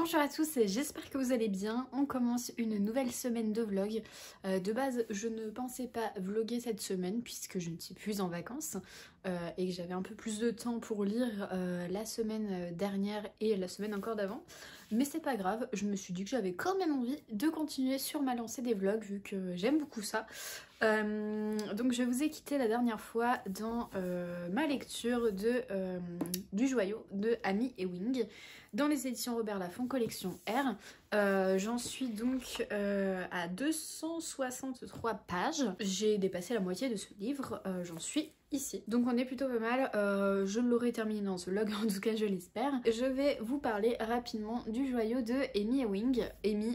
Bonjour à tous, j'espère que vous allez bien. On commence une nouvelle semaine de vlog. De base, je ne pensais pas vlogger cette semaine puisque je ne suis plus en vacances et que j'avais un peu plus de temps pour lire la semaine dernière et la semaine encore d'avant. Mais c'est pas grave, je me suis dit que j'avais quand même envie de continuer sur ma lancée des vlogs vu que j'aime beaucoup ça. Donc je vous ai quitté la dernière fois dans ma lecture du Joyau de Amy Ewing dans les éditions Robert Laffont collection R. J'en suis donc à 263 pages. J'ai dépassé la moitié de ce livre, j'en suis ici. Donc on est plutôt pas mal, je l'aurai terminé dans ce vlog, en tout cas je l'espère. Je vais vous parler rapidement du Joyau de Amy Ewing.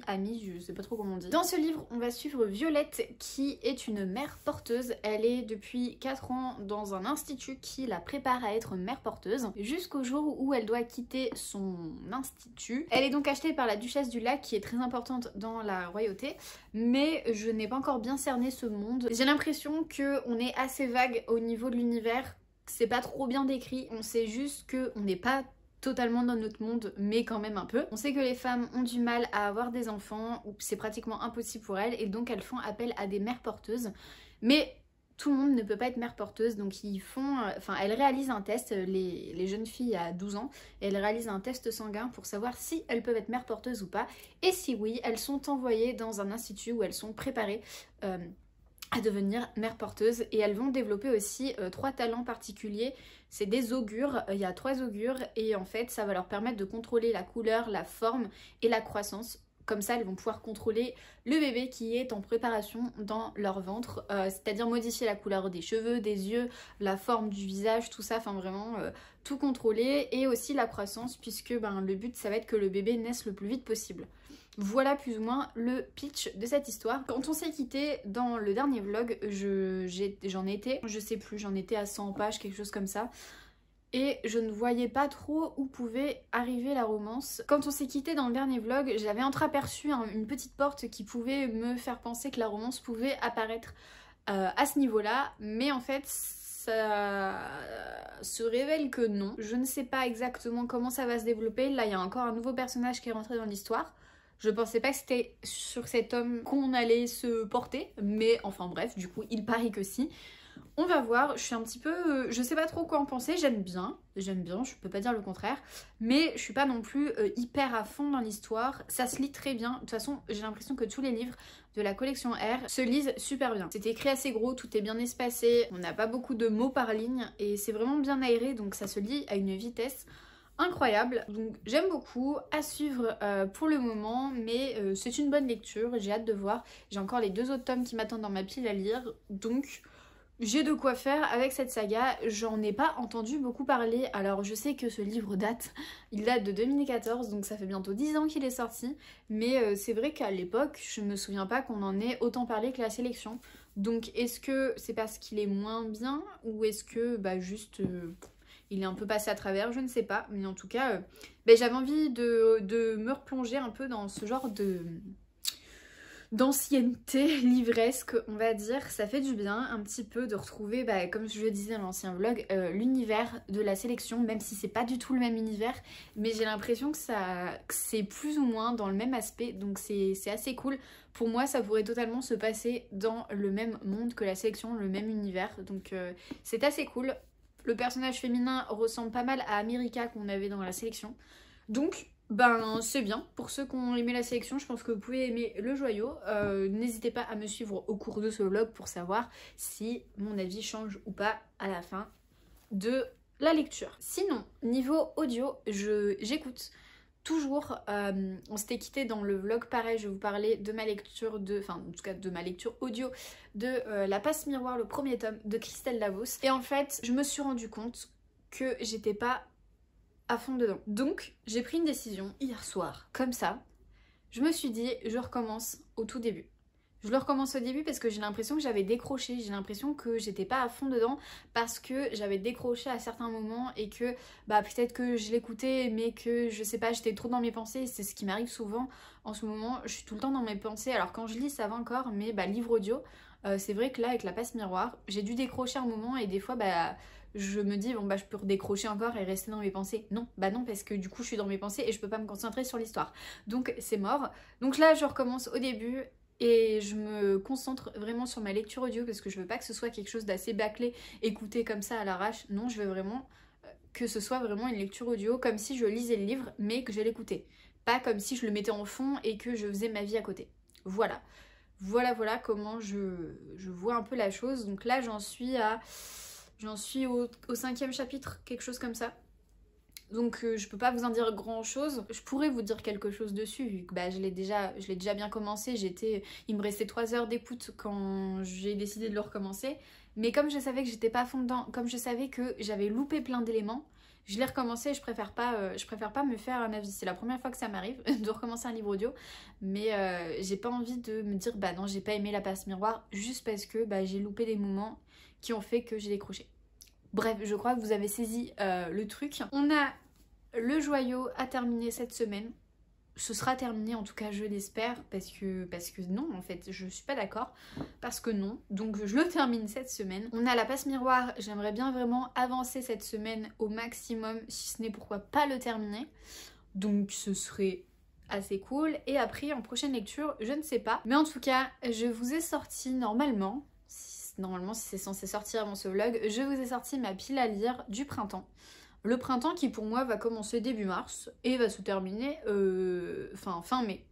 Amy, je sais pas trop comment on dit. Dans ce livre, on va suivre Violette qui est une mère porteuse. Elle est depuis 4 ans dans un institut qui la prépare à être mère porteuse jusqu'au jour où elle doit quitter son institut. Elle est donc achetée par la duchesse du lac qui est très importante dans la royauté, mais je n'ai pas encore bien cerné ce monde. J'ai l'impression qu'on est assez vague au niveau de l'univers, c'est pas trop bien décrit, on sait juste qu'on n'est pas totalement dans notre monde, mais quand même un peu. On sait que les femmes ont du mal à avoir des enfants, ou c'est pratiquement impossible pour elles, et donc elles font appel à des mères porteuses. Mais tout le monde ne peut pas être mère porteuse, donc ils font... elles réalisent un test, les jeunes filles à 12 ans, et elles réalisent un test sanguin pour savoir si elles peuvent être mère porteuses ou pas. Et si oui, elles sont envoyées dans un institut où elles sont préparées à devenir mère porteuse, et elles vont développer aussi 3 talents particuliers. C'est des augures, il y a 3 augures, et en fait ça va leur permettre de contrôler la couleur, la forme et la croissance. Comme ça, elles vont pouvoir contrôler le bébé qui est en préparation dans leur ventre, c'est-à-dire modifier la couleur des cheveux, des yeux, la forme du visage, tout ça, enfin vraiment tout contrôler, et aussi la croissance, puisque le but ça va être que le bébé naisse le plus vite possible. Voilà plus ou moins le pitch de cette histoire. Quand on s'est quitté dans le dernier vlog, j'en étais, je sais plus, j'en étais à 100 pages, quelque chose comme ça. Et je ne voyais pas trop où pouvait arriver la romance. Quand on s'est quitté dans le dernier vlog, j'avais entreaperçu une petite porte qui pouvait me faire penser que la romance pouvait apparaître à ce niveau-là. Mais en fait, ça se révèle que non. Je ne sais pas exactement comment ça va se développer. Là, il y a encore un nouveau personnage qui est rentré dans l'histoire. Je pensais pas que c'était sur cet homme qu'on allait se porter, mais enfin bref, du coup, il paraît que si. On va voir, je suis un petit peu... je sais pas trop quoi en penser, j'aime bien, je peux pas dire le contraire, mais je suis pas non plus hyper à fond dans l'histoire. Ça se lit très bien, de toute façon, j'ai l'impression que tous les livres de la collection R se lisent super bien. C'est écrit assez gros, tout est bien espacé, on n'a pas beaucoup de mots par ligne, et c'est vraiment bien aéré, donc ça se lit à une vitesse incroyable. Donc j'aime beaucoup, à suivre pour le moment, mais c'est une bonne lecture, j'ai hâte de voir. J'ai encore les 2 autres tomes qui m'attendent dans ma pile à lire, donc j'ai de quoi faire avec cette saga. J'en ai pas entendu beaucoup parler, alors je sais que ce livre il date de 2014, donc ça fait bientôt 10 ans qu'il est sorti, mais c'est vrai qu'à l'époque, je me souviens pas qu'on en ait autant parlé que la sélection. Donc est-ce que c'est parce qu'il est moins bien, ou est-ce que juste... il est un peu passé à travers, je ne sais pas, mais en tout cas, j'avais envie de me replonger un peu dans ce genre d'ancienneté livresque, on va dire. Ça fait du bien un petit peu de retrouver, comme je le disais dans l'ancien vlog, l'univers de la sélection, même si c'est pas du tout le même univers, mais j'ai l'impression que c'est plus ou moins dans le même aspect, donc c'est assez cool. Pour moi, ça pourrait totalement se passer dans le même monde que la sélection, le même univers, donc c'est assez cool. Le personnage féminin ressemble pas mal à America qu'on avait dans la sélection. Donc, c'est bien. Pour ceux qui ont aimé la sélection, je pense que vous pouvez aimer le Joyau. N'hésitez pas à me suivre au cours de ce vlog pour savoir si mon avis change ou pas à la fin de la lecture. Sinon, niveau audio, j'écoute toujours, on s'était quitté dans le vlog pareil, je vous parlais de ma lecture en tout cas de ma lecture audio de La Passe Miroir, le premier tome de Christelle Davos, et en fait je me suis rendu compte que j'étais pas à fond dedans, donc j'ai pris une décision hier soir, comme ça, je me suis dit je recommence au tout début. Je le recommence au début parce que j'ai l'impression que j'avais décroché, j'ai l'impression que j'étais pas à fond dedans parce que j'avais décroché à certains moments et que peut-être que je l'écoutais mais que je sais pas, j'étais trop dans mes pensées. C'est ce qui m'arrive souvent en ce moment, je suis tout le temps dans mes pensées. Alors quand je lis ça va encore, mais livre audio, c'est vrai que là avec La Passe Miroir, j'ai dû décrocher un moment et des fois je me dis bon bah je peux redécrocher encore et rester dans mes pensées. Non, bah non, parce que du coup je suis dans mes pensées et je peux pas me concentrer sur l'histoire. Donc c'est mort. Donc là je recommence au début et je me concentre vraiment sur ma lecture audio parce que je veux pas que ce soit quelque chose d'assez bâclé, écouté comme ça à l'arrache. Non, je veux vraiment que ce soit vraiment une lecture audio comme si je lisais le livre mais que je l'écoutais. Pas comme si je le mettais en fond et que je faisais ma vie à côté. Voilà. Voilà comment je vois un peu la chose. Donc là j'en suis au 5e chapitre, quelque chose comme ça. Donc je peux pas vous en dire grand chose. Je pourrais vous dire quelque chose dessus vu que bah, je l'ai déjà bien commencé. Il me restait 3 heures d'écoute quand j'ai décidé de le recommencer. Mais comme je savais que j'étais pas à fond dedans, comme je savais que j'avais loupé plein d'éléments, je l'ai recommencé et je préfère pas me faire un avis. C'est la première fois que ça m'arrive de recommencer un livre audio. Mais j'ai pas envie de me dire bah non j'ai pas aimé La Passe Miroir juste parce que bah, j'ai loupé des moments qui ont fait que j'ai décroché. Bref, je crois que vous avez saisi le truc. On a le joyau à terminer cette semaine. Ce sera terminé, en tout cas je l'espère, parce que non, en fait, je suis pas d'accord. Parce que non, donc je le termine cette semaine. On a La Passe Miroir, j'aimerais bien vraiment avancer cette semaine au maximum, si ce n'est pourquoi pas le terminer. Donc ce serait assez cool. Et après, en prochaine lecture, je ne sais pas. Mais en tout cas, je vous ai sorti normalement si c'est censé sortir avant ce vlog, je vous ai sorti ma pile à lire du printemps. Le printemps qui pour moi va commencer début mars et va se terminer fin mai.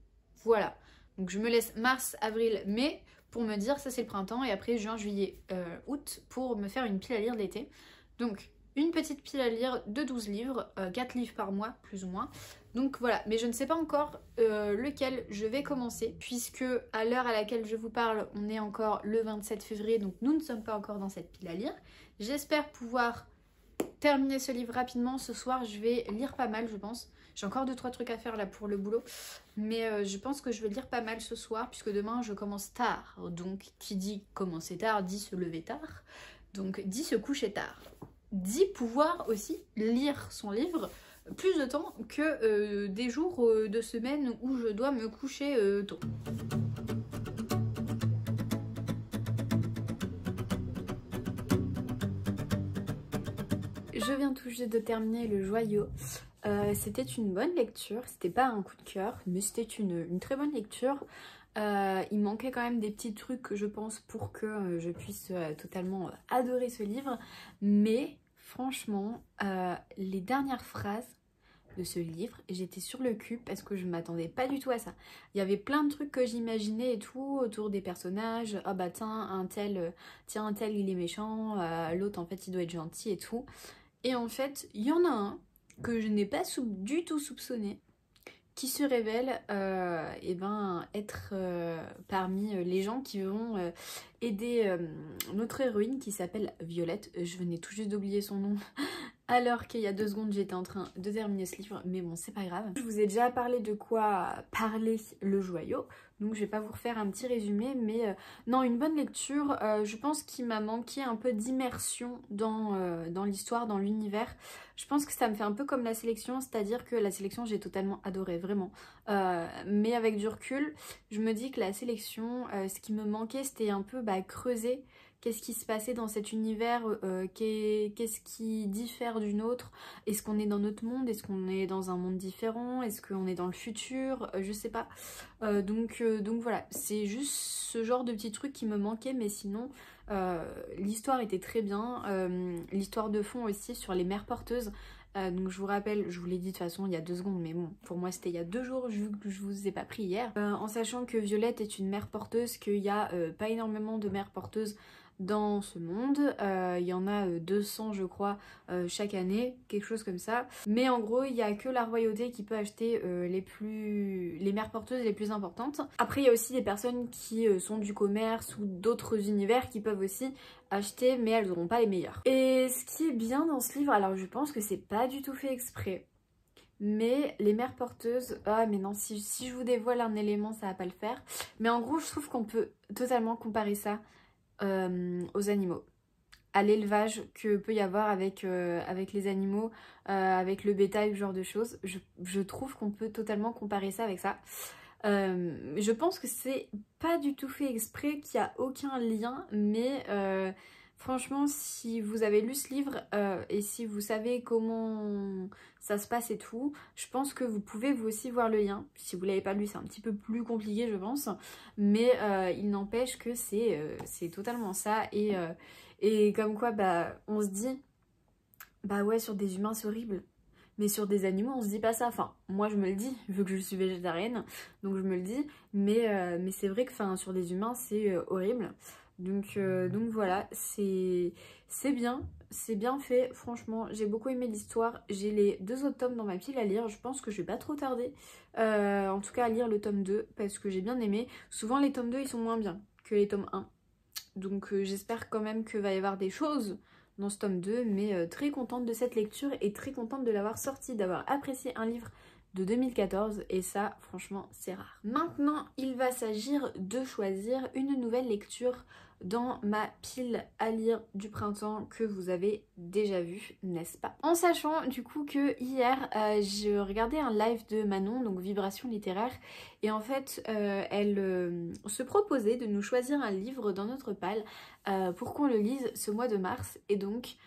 Voilà. Donc je me laisse mars, avril, mai pour me dire ça c'est le printemps et après juin, juillet, août pour me faire une pile à lire d'été. Donc une petite pile à lire de 12 livres, 4 livres par mois plus ou moins. Donc voilà, mais je ne sais pas encore lequel je vais commencer puisque à l'heure à laquelle je vous parle, on est encore le 27 février donc nous ne sommes pas encore dans cette pile à lire. J'espère pouvoir terminer ce livre rapidement. Ce soir je vais lire pas mal je pense. J'ai encore 2-3 trucs à faire là pour le boulot. Mais je pense que je vais lire pas mal ce soir puisque demain je commence tard. Donc qui dit commencer tard dit se lever tard. Donc dit se coucher tard. Dit pouvoir aussi lire son livre plus de temps que des jours de semaine où je dois me coucher tôt. Je viens tout juste de terminer le joyau. C'était une bonne lecture, c'était pas un coup de cœur, mais c'était une très bonne lecture. Il manquait quand même des petits trucs, je pense, pour que je puisse totalement adorer ce livre. Mais franchement, les dernières phrases de ce livre, j'étais sur le cul parce que je m'attendais pas du tout à ça. Il y avait plein de trucs que j'imaginais et tout autour des personnages. Ah bah tiens, un tel il est méchant, l'autre en fait il doit être gentil et tout. Et en fait, il y en a un que je n'ai pas du tout soupçonné, qui se révèle être parmi les gens qui vont aider notre héroïne qui s'appelle Violette. Je venais tout juste d'oublier son nom alors qu'il y a 2 secondes j'étais en train de terminer ce livre, mais bon c'est pas grave. Je vous ai déjà parlé de quoi parler le joyau, donc je vais pas vous refaire un petit résumé, mais non, une bonne lecture. Je pense qu'il m'a manqué un peu d'immersion dans l'histoire, dans l'univers. Je pense que ça me fait un peu comme la sélection, c'est-à-dire que la sélection j'ai totalement adoré, vraiment. Mais avec du recul, je me dis que la sélection, ce qui me manquait c'était un peu creuser. Qu'est-ce qui se passait dans cet univers, qu'est-ce qui diffère d'une autre, est-ce qu'on est dans notre monde, est-ce qu'on est dans un monde différent, est-ce qu'on est dans le futur, je sais pas. Donc voilà, c'est juste ce genre de petits trucs qui me manquaient, mais sinon l'histoire était très bien, l'histoire de fond aussi sur les mères porteuses. Donc je vous rappelle, je vous l'ai dit de toute façon il y a 2 secondes, mais bon, pour moi c'était il y a 2 jours, vu que je vous ai pas pris hier. En sachant que Violette est une mère porteuse, qu'il y a pas énormément de mères porteuses dans ce monde, il y en a 200 je crois chaque année, quelque chose comme ça. Mais en gros il n'y a que la royauté qui peut acheter les mères porteuses les plus importantes. Après il y a aussi des personnes qui sont du commerce ou d'autres univers qui peuvent aussi acheter, mais elles n'auront pas les meilleurs. Et ce qui est bien dans ce livre, alors je pense que c'est pas du tout fait exprès, mais les mères porteuses, ah mais non, si je vous dévoile un élément ça va pas le faire, mais en gros je trouve qu'on peut totalement comparer ça aux animaux, à l'élevage que peut y avoir avec les animaux, avec le bétail, ce genre de choses. Je trouve qu'on peut totalement comparer ça avec ça. Je pense que c'est pas du tout fait exprès, qu'il n'y a aucun lien, mais Franchement, si vous avez lu ce livre et si vous savez comment ça se passe et tout, je pense que vous pouvez vous aussi voir le lien. Si vous l'avez pas lu, c'est un petit peu plus compliqué, je pense. Mais il n'empêche que c'est totalement ça. Et comme quoi, bah, on se dit, bah ouais, sur des humains, c'est horrible. Mais sur des animaux, on se dit pas ça. Enfin, moi, je me le dis, vu que je suis végétarienne. Donc, je me le dis. Mais c'est vrai que sur des humains, c'est horrible. Donc voilà, c'est bien, c'est bien fait, franchement, j'ai beaucoup aimé l'histoire, j'ai les 2 autres tomes dans ma pile à lire, je pense que je vais pas trop tarder, en tout cas à lire le tome 2, parce que j'ai bien aimé. Souvent les tomes 2 ils sont moins bien que les tomes 1, donc j'espère quand même que va y avoir des choses dans ce tome 2, mais très contente de cette lecture et très contente de l'avoir sortie, d'avoir apprécié un livre de 2014 et ça franchement c'est rare. Maintenant il va s'agir de choisir une nouvelle lecture dans ma pile à lire du printemps que vous avez déjà vu, n'est-ce pas? En sachant du coup que hier je regardais un live de Manon, donc Vibration littéraire, et en fait elle se proposait de nous choisir un livre dans notre palle pour qu'on le lise ce mois de mars, et donc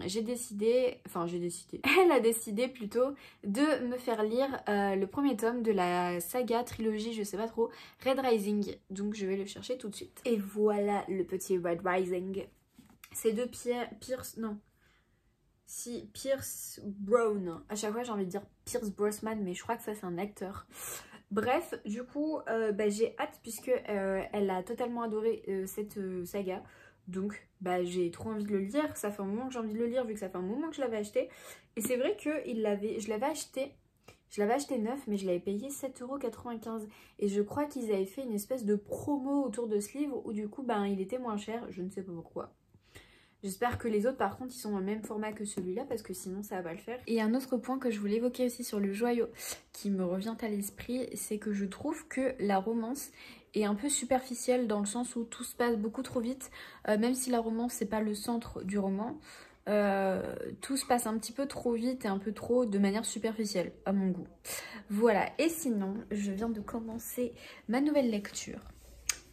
j'ai décidé, elle a décidé plutôt de me faire lire le premier tome de la saga, trilogie, je sais pas trop, Red Rising. Donc je vais le chercher tout de suite. Et voilà le petit Red Rising. C'est de Pierce Brown. À chaque fois j'ai envie de dire Pierce Brosnan, mais je crois que ça c'est un acteur. Bref, du coup, j'ai hâte puisque elle a totalement adoré cette saga. Donc j'ai trop envie de le lire, ça fait un moment que j'ai envie de le lire vu que ça fait un moment que je l'avais acheté. Et c'est vrai que je l'avais acheté neuf, mais je l'avais payé 7,95 €. Et je crois qu'ils avaient fait une espèce de promo autour de ce livre où du coup il était moins cher, je ne sais pas pourquoi. J'espère que les autres par contre ils sont dans le même format que celui-là parce que sinon ça va pas le faire. Et un autre point que je voulais évoquer aussi sur le joyau qui me revient à l'esprit, c'est que je trouve que la romance est un peu superficielle dans le sens où tout se passe beaucoup trop vite. Même si la romance c'est pas le centre du roman, tout se passe un petit peu trop vite et un peu trop de manière superficielle à mon goût. Voilà, et sinon je viens de commencer ma nouvelle lecture.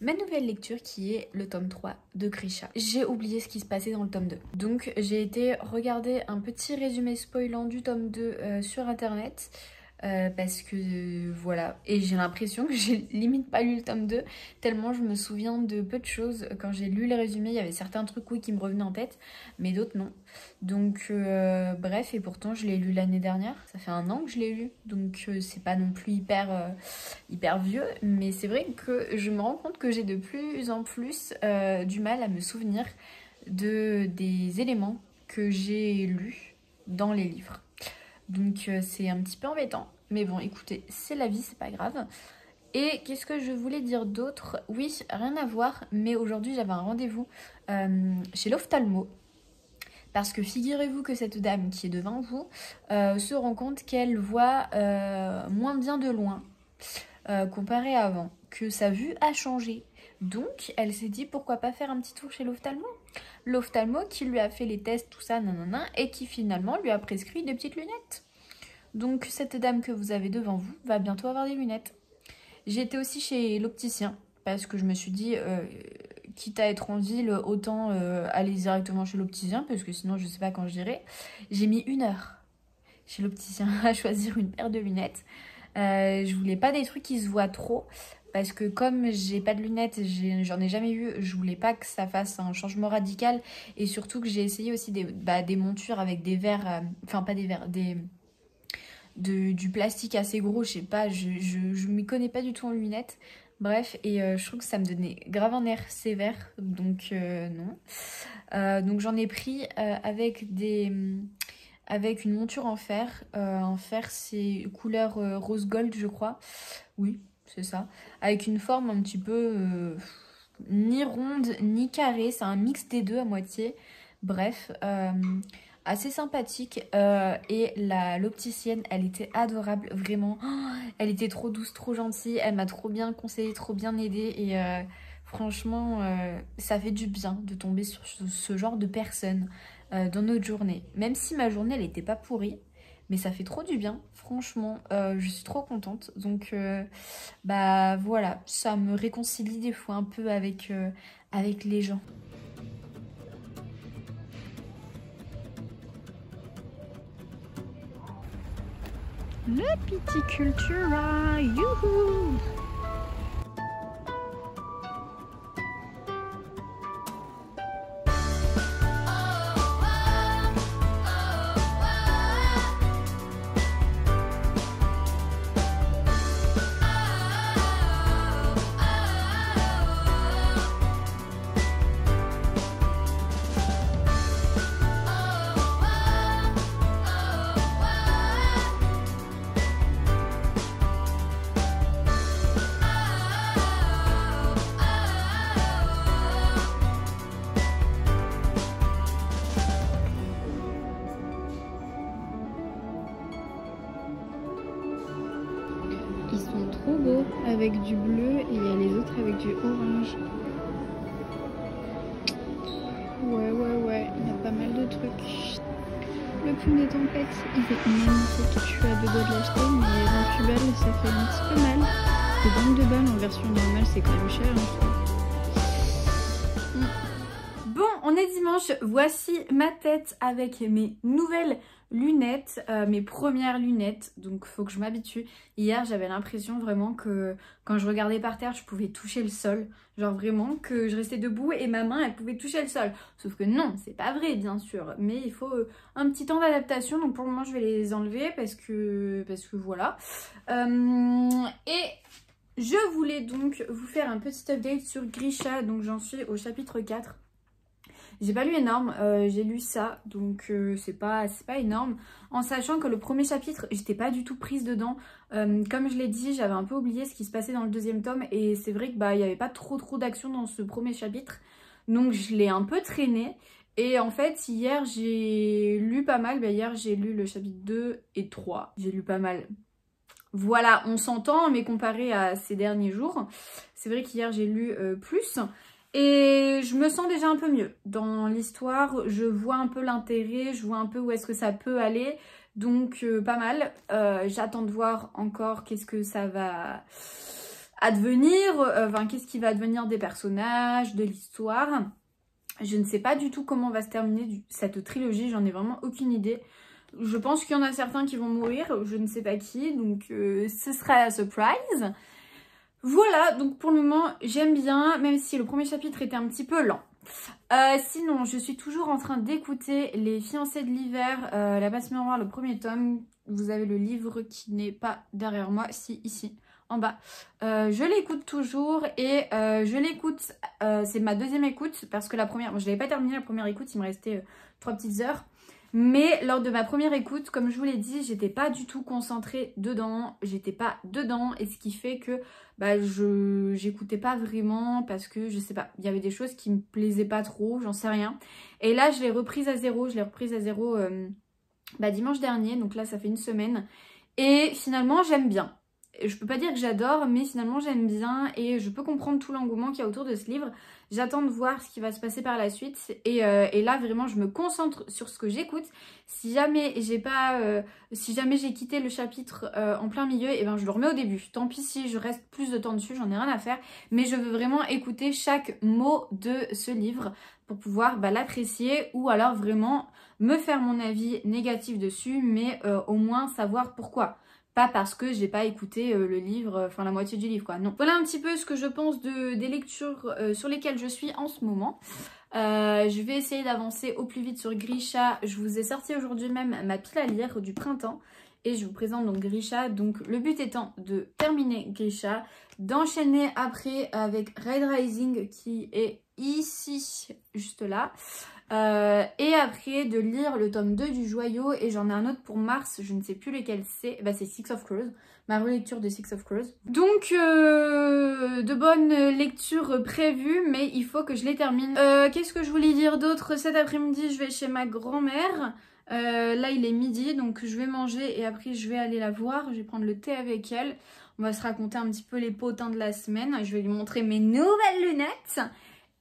Ma nouvelle lecture qui est le tome 3 de Grisha. J'ai oublié ce qui se passait dans le tome 2. Donc j'ai été regarder un petit résumé spoilant du tome 2 sur internet. Parce que voilà, et j'ai l'impression que j'ai limite pas lu le tome 2 tellement je me souviens de peu de choses. Quand j'ai lu les résumés, il y avait certains trucs oui qui me revenaient en tête, mais d'autres non. Donc bref, et pourtant je l'ai lu l'année dernière, ça fait 1 an que je l'ai lu, donc c'est pas non plus hyper vieux, mais c'est vrai que je me rends compte que j'ai de plus en plus du mal à me souvenir des éléments que j'ai lus dans les livres. Donc c'est un petit peu embêtant. Mais bon, écoutez, c'est la vie, c'est pas grave. Et qu'est-ce que je voulais dire d'autre? Oui, rien à voir, mais aujourd'hui j'avais un rendez-vous chez l'ophtalmo. Parce que figurez-vous que cette dame qui est devant vous se rend compte qu'elle voit moins bien de loin comparé à avant. Que sa vue a changé. Donc elle s'est dit pourquoi pas faire un petit tour chez l'ophtalmo. L'ophtalmo qui lui a fait les tests, tout ça, nanana, et qui finalement lui a prescrit des petites lunettes. Donc cette dame que vous avez devant vous va bientôt avoir des lunettes. J'ai été aussi chez l'opticien, parce que je me suis dit, quitte à être en ville, autant aller directement chez l'opticien, parce que sinon je sais pas quand j'irai. J'ai mis 1 heure chez l'opticien à choisir une paire de lunettes. Je voulais pas des trucs qui se voient trop, parce que comme j'ai pas de lunettes, j'en ai jamais eu, je voulais pas que ça fasse un changement radical, et surtout que j'ai essayé aussi des montures avec des verres, enfin pas des verres, du plastique assez gros, je sais pas, je m'y connais pas du tout en lunettes. Bref, et je trouve que ça me donnait grave un air sévère, donc non. Donc j'en ai pris avec une monture en fer. En fer, c'est couleur rose gold, je crois. Oui, c'est ça. Avec une forme un petit peu ni ronde ni carrée. C'est un mix des deux à moitié. Bref, assez sympathique. Et l'opticienne, elle était adorable, vraiment. Oh, elle était trop douce, trop gentille. Elle m'a trop bien conseillé, trop bien aidée. Et franchement, ça fait du bien de tomber sur ce genre de personnes dans notre journée. Même si ma journée, elle n'était pas pourrie. Mais ça fait trop du bien, franchement, je suis trop contente. Donc, voilà, ça me réconcilie des fois un peu avec les gens. Le Piticultura, youhou! Ils sont trop beaux avec du bleu et il y a les autres avec du orange. Ouais, il y a pas mal de trucs. Le plume des tempêtes, il est magnifique. Je suis à deux doigts de l'acheter, mais 28 balles, ça fait un petit peu mal. Et 22 balles en version normale, c'est quand même cher, hein, je trouve. Bon, on est dimanche, voici ma tête avec mes nouvelles lunettes, mes premières lunettes, donc faut que je m'habitue. Hier j'avais l'impression vraiment que quand je regardais par terre je pouvais toucher le sol, genre vraiment que je restais debout et ma main elle pouvait toucher le sol, sauf que non, c'est pas vrai bien sûr, mais il faut un petit temps d'adaptation, donc pour le moment je vais les enlever parce que voilà. Et je voulais donc vous faire un petit update sur Grisha, donc j'en suis au chapitre 4. J'ai pas lu énorme, j'ai lu ça, donc c'est pas énorme. En sachant que le premier chapitre, j'étais pas du tout prise dedans. Comme je l'ai dit, j'avais un peu oublié ce qui se passait dans le deuxième tome. Et c'est vrai que il y avait pas trop d'action dans ce premier chapitre. Donc je l'ai un peu traîné. Et en fait, hier, j'ai lu pas mal. Hier, j'ai lu le chapitre 2 et 3. J'ai lu pas mal. Voilà, on s'entend, mais comparé à ces derniers jours, c'est vrai qu'hier, j'ai lu plus. Et je me sens déjà un peu mieux dans l'histoire, je vois un peu l'intérêt, je vois un peu où est-ce que ça peut aller, donc pas mal. J'attends de voir encore qu'est-ce que ça va advenir, qu'est-ce qui va advenir des personnages, de l'histoire. Je ne sais pas du tout comment va se terminer cette trilogie, j'en ai vraiment aucune idée. Je pense qu'il y en a certains qui vont mourir, je ne sais pas qui, donc ce sera la surprise. Voilà, donc pour le moment, j'aime bien, même si le premier chapitre était un petit peu lent. Sinon, je suis toujours en train d'écouter Les Fiancés de l'hiver, La Passe Miroir, le premier tome. Vous avez le livre qui n'est pas derrière moi, si, ici, en bas. Je l'écoute toujours et je l'écoute, c'est ma deuxième écoute, parce que la première, bon, je n'avais pas terminé la première écoute, il me restait 3 petites heures. Mais lors de ma première écoute, comme je vous l'ai dit, j'étais pas du tout concentrée dedans, et ce qui fait que j'écoutais pas vraiment parce que je sais pas, il y avait des choses qui me plaisaient pas trop, j'en sais rien. Et là je l'ai reprise à zéro, dimanche dernier, donc là ça fait une semaine, et finalement j'aime bien. Je peux pas dire que j'adore, mais finalement j'aime bien et je peux comprendre tout l'engouement qu'il y a autour de ce livre. J'attends de voir ce qui va se passer par la suite et là vraiment je me concentre sur ce que j'écoute. Si jamais j'ai quitté le chapitre en plein milieu, et je le remets au début. Tant pis si je reste plus de temps dessus, j'en ai rien à faire, mais je veux vraiment écouter chaque mot de ce livre pour pouvoir l'apprécier ou alors vraiment me faire mon avis négatif dessus, mais au moins savoir pourquoi. Pas parce que j'ai pas écouté le livre, la moitié du livre quoi, non. Voilà un petit peu ce que je pense des lectures sur lesquelles je suis en ce moment. Je vais essayer d'avancer au plus vite sur Grisha. Je vous ai sorti aujourd'hui même ma pile à lire du printemps. Et je vous présente donc Grisha. Donc le but étant de terminer Grisha, d'enchaîner après avec Red Rising qui est ici, juste là. Et après de lire le tome 2 du Joyau, et j'en ai un autre pour mars, je ne sais plus lequel c'est, c'est Six of Crows, ma relecture de Six of Crows. Donc de bonnes lectures prévues, mais il faut que je les termine. Qu'est-ce que je voulais dire d'autre? Cet après-midi je vais chez ma grand-mère, là il est midi, donc je vais manger et après je vais aller la voir, je vais prendre le thé avec elle, on va se raconter un petit peu les potins de la semaine, je vais lui montrer mes nouvelles lunettes.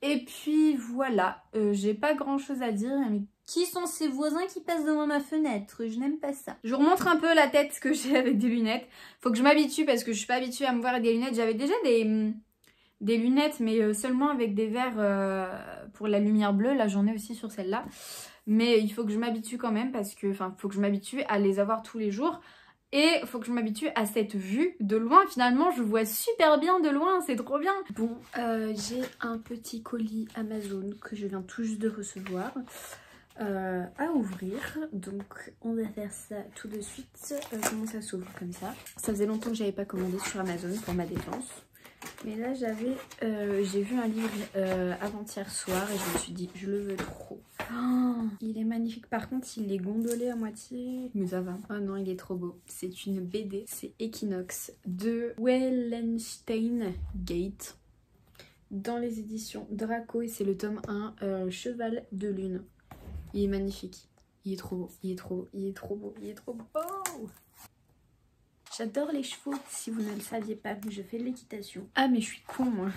Et puis voilà, j'ai pas grand chose à dire, mais qui sont ces voisins qui passent devant ma fenêtre? Je n'aime pas ça. Je vous remontre un peu la tête que j'ai avec des lunettes. Faut que je m'habitue parce que je suis pas habituée à me voir avec des lunettes. J'avais déjà des lunettes, mais seulement avec des verres pour la lumière bleue. Là j'en ai aussi sur celle-là. Mais il faut que je m'habitue quand même parce que, faut que je m'habitue à les avoir tous les jours. Et faut que je m'habitue à cette vue de loin. Finalement, je vois super bien de loin, c'est trop bien. Bon, j'ai un petit colis Amazon que je viens tout juste de recevoir à ouvrir. Donc, on va faire ça tout de suite. Comment ça s'ouvre comme ça? Ça faisait longtemps que j'avais pas commandé sur Amazon pour ma défense. Mais là, j'ai vu un livre avant-hier soir et je me suis dit, je le veux trop. Oh, il est magnifique. Par contre, il est gondolé à moitié. Mais ça va. Oh non, il est trop beau. C'est une BD. C'est Equinox de Wellenstein Gate. Dans les éditions Draco. Et c'est le tome 1, Cheval de Lune. Il est magnifique. Il est trop beau. Il est trop beau. Il est trop beau. Il est trop beau. Oh, j'adore les chevaux, si vous ne le saviez pas, je fais de l'équitation. Ah mais je suis con moi.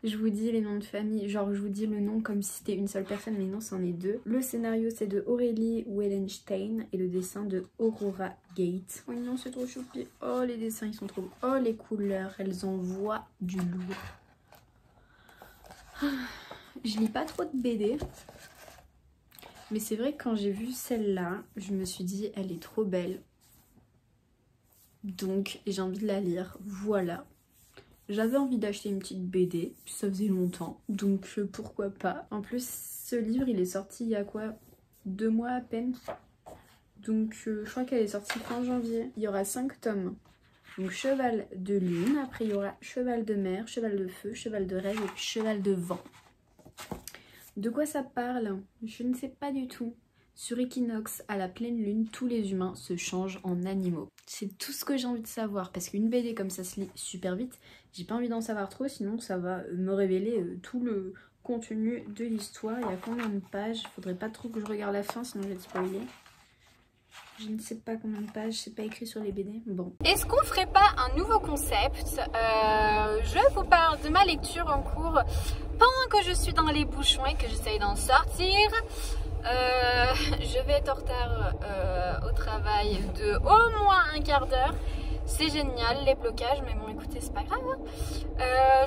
Je vous dis les noms de famille, genre je vous dis le nom comme si c'était une seule personne, mais non c'en est deux. Le scénario c'est de Aurélie Wellenstein et le dessin de Aurora Gate. Oh non c'est trop choupi. Oh les dessins ils sont trop beaux. Oh les couleurs, elles envoient du lourd. Je lis pas trop de BD. Mais c'est vrai que quand j'ai vu celle-là, je me suis dit elle est trop belle. Donc j'ai envie de la lire, voilà. J'avais envie d'acheter une petite BD, ça faisait longtemps, donc pourquoi pas. En plus ce livre il est sorti il y a quoi, 2 mois à peine. Donc je crois qu'elle est sortie fin janvier. Il y aura 5 tomes. Donc cheval de lune, après il y aura cheval de mer, cheval de feu, cheval de rêve et puis cheval de vent. De quoi ça parle? Je ne sais pas du tout. Sur Equinox, à la pleine lune, tous les humains se changent en animaux. C'est tout ce que j'ai envie de savoir, parce qu'une BD comme ça se lit super vite, j'ai pas envie d'en savoir trop, sinon ça va me révéler tout le contenu de l'histoire. Il y a combien de pages? Faudrait pas trop que je regarde la fin, sinon je vais te spoiler. Je ne sais pas combien de pages, c'est pas écrit sur les BD. Bon. Est-ce qu'on ferait pas un nouveau concept? Je vous parle de ma lecture en cours pendant que je suis dans les bouchons et que j'essaye d'en sortir. Je vais être en retard au travail de au moins un quart d'heure. C'est génial les blocages, mais bon écoutez c'est pas grave.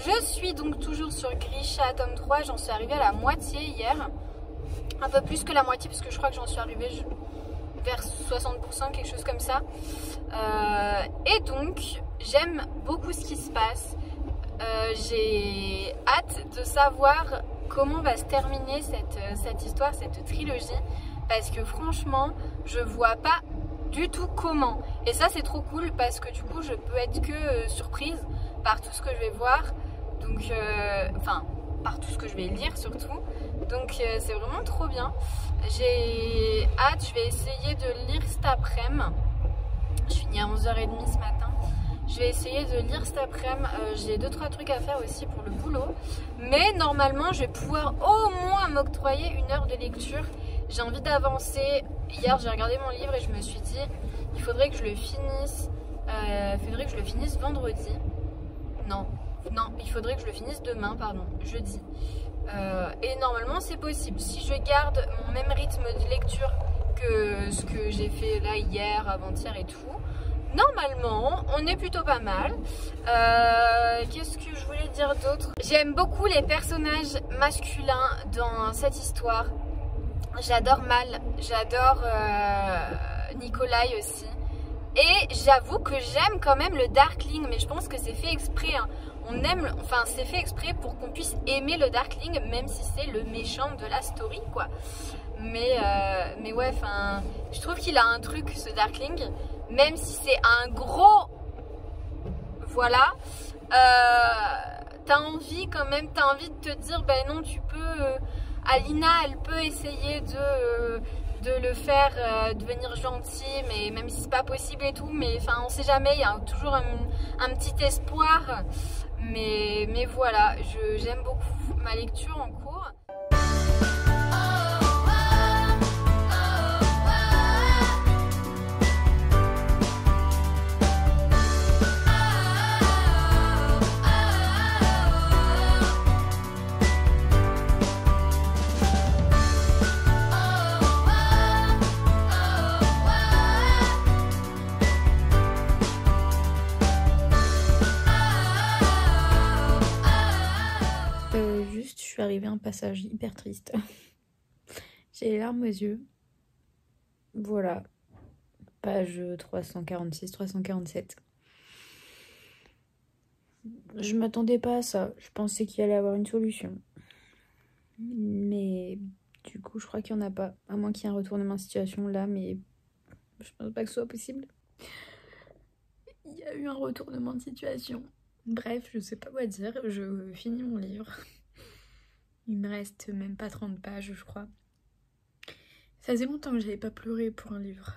Je suis donc toujours sur Grisha tome 3, j'en suis arrivée à la moitié hier. Un peu plus que la moitié parce que je crois que j'en suis arrivée vers 60%, quelque chose comme ça. Et donc j'aime beaucoup ce qui se passe. J'ai hâte de savoir comment va se terminer cette histoire, cette trilogie, parce que franchement je vois pas du tout comment, et ça c'est trop cool parce que du coup je peux être que surprise par tout ce que je vais voir, donc enfin par tout ce que je vais lire surtout, donc c'est vraiment trop bien. J'ai hâte, je vais essayer de lire cet après-midi, je finis à 11h30 ce matin. Je vais essayer de lire cet après-midi, j'ai 2-3 trucs à faire aussi pour le boulot. Mais normalement, je vais pouvoir au moins m'octroyer 1 heure de lecture. J'ai envie d'avancer. Hier, j'ai regardé mon livre et je me suis dit, il faudrait que je le finisse. Vendredi. Non, il faudrait que je le finisse demain, pardon, jeudi. Et normalement, c'est possible. Si je garde mon même rythme de lecture que ce que j'ai fait là hier, avant-hier et tout, normalement, on est plutôt pas mal. Qu'est-ce que je voulais dire d'autre? J'aime beaucoup les personnages masculins dans cette histoire. J'adore Mal, j'adore Nikolai aussi. Et j'avoue que j'aime quand même le Darkling, mais je pense que c'est fait exprès. Hein. C'est fait exprès pour qu'on puisse aimer le Darkling, même si c'est le méchant de la story, quoi. Mais ouais, enfin, je trouve qu'il a un truc, ce Darkling. Même si c'est un gros, voilà, t'as envie quand même, t'as envie de te dire, ben non, tu peux, Alina, elle peut essayer de le faire devenir gentil, mais même si c'est pas possible et tout, mais enfin, on sait jamais, il y a toujours un petit espoir, mais voilà, j'aime beaucoup ma lecture en cours. Je suis arrivée à un passage hyper triste. J'ai les larmes aux yeux. Voilà. page 346-347. Je m'attendais pas à ça, je pensais qu'il allait avoir une solution. Mais du coup, je crois qu'il n'y en a pas, à moins qu'il y ait un retournement de situation là, mais je pense pas que ce soit possible. Il y a eu un retournement de situation. Bref, je sais pas quoi dire, je finis mon livre. Il me reste même pas 30 pages, je crois. Ça faisait longtemps que j'avais pas pleuré pour un livre.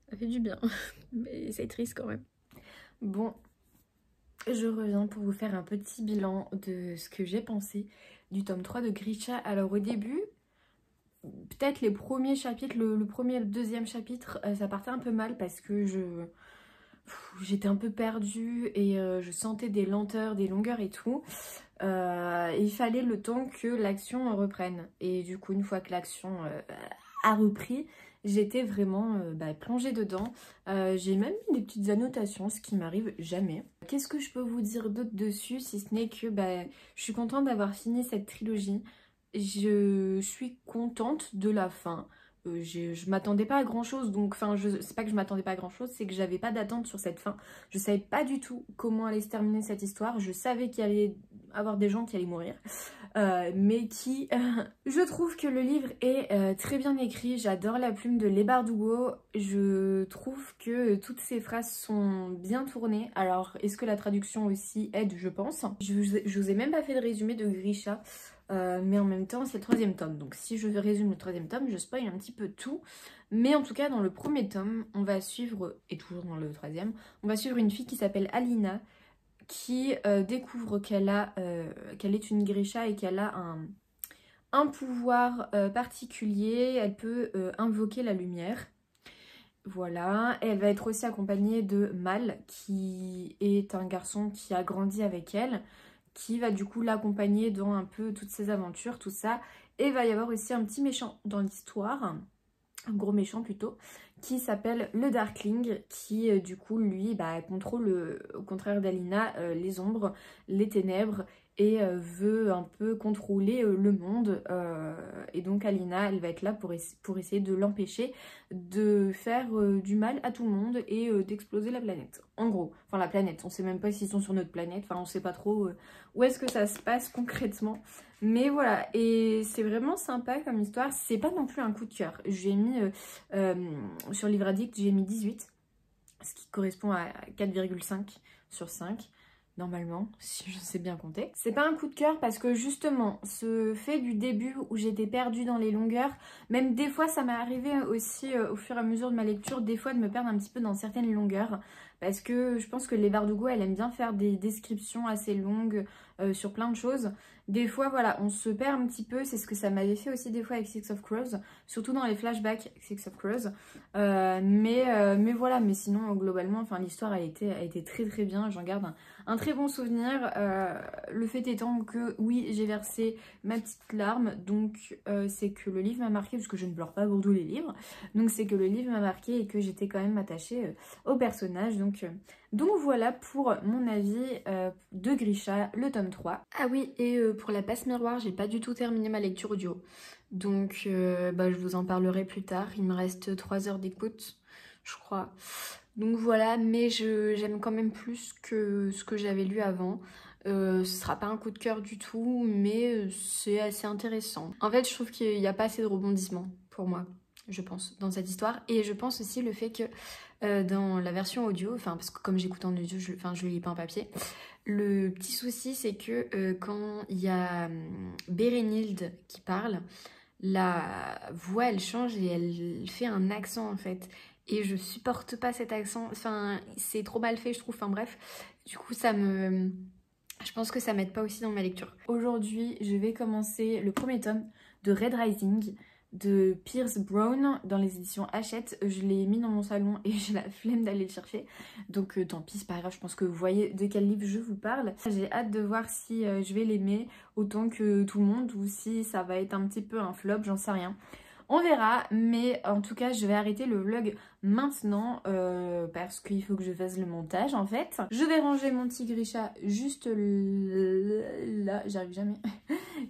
Ça fait du bien, mais c'est triste quand même. Bon, je reviens pour vous faire un petit bilan de ce que j'ai pensé du tome 3 de Grisha. Alors au début, peut-être les premiers chapitres, le premier et le deuxième chapitre, ça partait un peu mal parce que j'étais un peu perdue et je sentais des lenteurs, des longueurs et tout. Il fallait le temps que l'action reprenne. Et du coup, une fois que l'action a repris, j'étais vraiment plongée dedans. J'ai même mis des petites annotations, ce qui m'arrive jamais. Qu'est-ce que je peux vous dire d'autre dessus, si ce n'est que je suis contente d'avoir fini cette trilogie. Je suis contente de la fin. Je m'attendais pas à grand chose, donc c'est pas que je m'attendais pas à grand chose, c'est que j'avais pas d'attente sur cette fin. Je savais pas du tout comment allait se terminer cette histoire. Je savais qu'il allait avoir des gens qui allaient mourir, mais qui... Je trouve que le livre est très bien écrit. J'adore la plume de Leigh Bardugo. Je trouve que toutes ces phrases sont bien tournées. Alors, est-ce que la traduction aussi aide? Je pense. Je vous ai même pas fait de résumé de Grisha. Mais en même temps c'est le 3e tome, donc si je résume le 3e tome, je spoil un petit peu tout. Mais en tout cas dans le premier tome, on va suivre, et toujours dans le 3e, on va suivre une fille qui s'appelle Alina, qui découvre qu'elle est une Grisha et qu'elle a un pouvoir particulier. Elle peut invoquer la lumière. Voilà, et elle va être aussi accompagnée de Mal, qui est un garçon qui a grandi avec elle, qui va du coup l'accompagner dans un peu toutes ses aventures, tout ça. Et il va y avoir aussi un petit méchant dans l'histoire, un gros méchant plutôt, qui s'appelle le Darkling, qui du coup lui contrôle, au contraire d'Alina, les ombres, les ténèbres, et veut un peu contrôler le monde. Et donc Alina, elle va être là pour essayer de l'empêcher de faire du mal à tout le monde et d'exploser la planète. En gros, enfin la planète, on sait même pas s'ils sont sur notre planète, enfin on sait pas trop où est-ce que ça se passe concrètement. Mais voilà, et c'est vraiment sympa comme histoire. C'est pas non plus un coup de cœur. J'ai mis, sur Livre Addict, j'ai mis 18, ce qui correspond à 4,5 sur 5. Normalement, si je sais bien compter. C'est pas un coup de cœur parce que justement, ce fait du début où j'étais perdue dans les longueurs, même des fois ça m'est arrivé aussi au fur et à mesure de ma lecture, des fois de me perdre un petit peu dans certaines longueurs, parce que je pense que Leigh Bardugo, elle aime bien faire des descriptions assez longues sur plein de choses. Des fois, voilà, on se perd un petit peu, c'est ce que ça m'avait fait aussi des fois avec Six of Crows, surtout dans les flashbacks Six of Crows. Mais voilà, mais sinon, globalement, enfin, l'histoire a été très très bien, j'en garde un très bon souvenir. Le fait étant que, oui, j'ai versé ma petite larme, donc c'est que le livre m'a marqué, parce que je ne pleure pas pour tous les livres, donc c'est que le livre m'a marqué et que j'étais quand même attachée au personnage, donc voilà pour mon avis de Grisha, le tome 3. Ah oui, et pour la passe miroir, j'ai pas du tout terminé ma lecture audio. Donc je vous en parlerai plus tard. Il me reste 3 heures d'écoute, je crois. Donc voilà, mais j'aime quand même plus que ce que j'avais lu avant. Ce sera pas un coup de cœur du tout, mais c'est assez intéressant. En fait, je trouve qu'il n'y a pas assez de rebondissements pour moi, je pense, dans cette histoire. Et je pense aussi le fait que dans la version audio, enfin parce que comme j'écoute en audio, je lis pas en papier, le petit souci c'est que quand il y a Bérénilde qui parle, la voix elle change et elle fait un accent en fait. Et je supporte pas cet accent, enfin c'est trop mal fait je trouve, enfin bref. Du coup je pense que ça m'aide pas aussi dans ma lecture. Aujourd'hui je vais commencer le premier tome de Red Rising de Pierce Brown dans les éditions Hachette. Je l'ai mis dans mon salon et j'ai la flemme d'aller le chercher, donc tant pis, c'est pas grave, je pense que vous voyez de quel livre je vous parle. J'ai hâte de voir si je vais l'aimer autant que tout le monde ou si ça va être un petit peu un flop, j'en sais rien. On verra, mais en tout cas je vais arrêter le vlog maintenant parce qu'il faut que je fasse le montage en fait. Je vais ranger mon petit Grisha juste là, j'arrive jamais,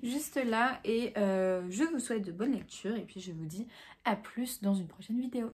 juste là, et je vous souhaite de bonnes lectures et puis je vous dis à plus dans une prochaine vidéo.